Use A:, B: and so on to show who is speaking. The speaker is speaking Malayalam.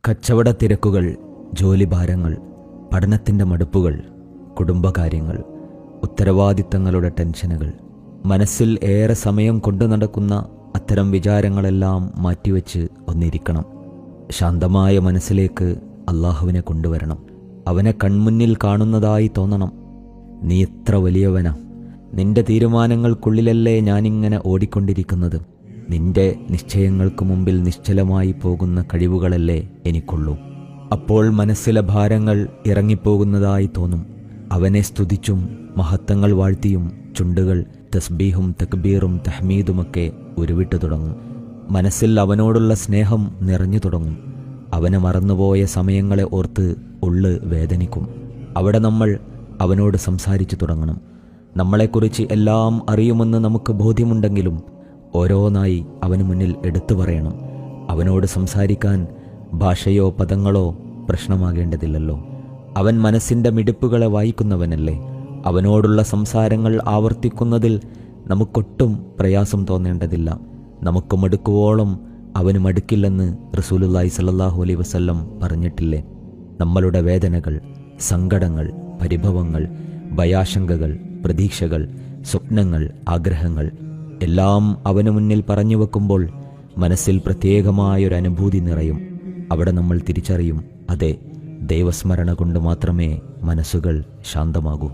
A: കച്ചവട തിരക്കുകൾ, ജോലിഭാരങ്ങൾ, പഠനത്തിൻ്റെ മടുപ്പുകൾ, കുടുംബകാര്യങ്ങൾ, ഉത്തരവാദിത്തങ്ങളുടെ ടെൻഷനുകൾ, മനസ്സിൽ ഏറെ സമയം കൊണ്ടു നടക്കുന്ന അത്തരം വിചാരങ്ങളെല്ലാം മാറ്റിവെച്ച് ഒന്നിരിക്കണം. ശാന്തമായ മനസ്സിലേക്ക് അള്ളാഹുവിനെ കൊണ്ടുവരണം. അവനെ കൺമുന്നിൽ കാണുന്നതായി തോന്നണം. നീ എത്ര വലിയവനാ, നിന്റെ തീരുമാനങ്ങൾക്കുള്ളിലല്ലേ ഞാനിങ്ങനെ ഓടിക്കൊണ്ടിരിക്കുന്നത്. നിന്റെ നിശ്ചയങ്ങൾക്ക് മുമ്പിൽ നിശ്ചലമായി പോകുന്ന കഴിവുകളല്ലേ എനിക്കുള്ളൂ. അപ്പോൾ മനസ്സിലെ ഭാരങ്ങൾ ഇറങ്ങിപ്പോകുന്നതായി തോന്നും. അവനെ സ്തുതിച്ചും മഹത്വങ്ങൾ വാഴ്ത്തിയും ചുണ്ടുകൾ തസ്ബീഹും തക്ബീറും തഹ്മീദുമൊക്കെ ഉരുവിട്ടു തുടങ്ങും. മനസ്സിൽ അവനോടുള്ള സ്നേഹം നിറഞ്ഞു തുടങ്ങും. അവനെ മറന്നുപോയ സമയങ്ങളെ ഓർത്ത് ഉള്ള് വേദനിക്കും. അവിടെ നമ്മൾ അവനോട് സംസാരിച്ചു തുടങ്ങണം. നമ്മളെക്കുറിച്ച് എല്ലാം അറിയുമെന്ന് നമുക്ക് ബോധ്യമുണ്ടെങ്കിലും ഓരോന്നായി അവന് മുന്നിൽ എടുത്തു പറയണം. അവനോട് സംസാരിക്കാൻ ഭാഷയോ പദങ്ങളോ പ്രശ്നമാകേണ്ടതില്ലല്ലോ. അവൻ മനസ്സിൻ്റെ മിടിപ്പുകളെ വായിക്കുന്നവനല്ലേ. അവനോടുള്ള സംസാരങ്ങൾ ആവർത്തിക്കുന്നതിൽ നമുക്കൊട്ടും പ്രയാസം തോന്നേണ്ടതില്ല. നമുക്ക് മടുക്കുവോളം അവന് മടുക്കില്ലെന്ന് റസൂലുള്ളാഹി സ്വല്ലല്ലാഹു അലൈഹി വസല്ലം പറഞ്ഞിട്ടില്ലേ. നമ്മളുടെ വേദനകൾ, സങ്കടങ്ങൾ, പരിഭവങ്ങൾ, ഭയാശങ്കകൾ, പ്രതീക്ഷകൾ, സ്വപ്നങ്ങൾ, ആഗ്രഹങ്ങൾ എല്ലാം അവന് മുന്നിൽ പറഞ്ഞു വെക്കുമ്പോൾ മനസ്സിൽ പ്രത്യേകമായൊരനുഭൂതി നിറയും. അവിടെ നമ്മൾ തിരിച്ചറിയും, അതെ, ദൈവസ്മരണ കൊണ്ട് മാത്രമേ മനസ്സുകൾ ശാന്തമാകൂ.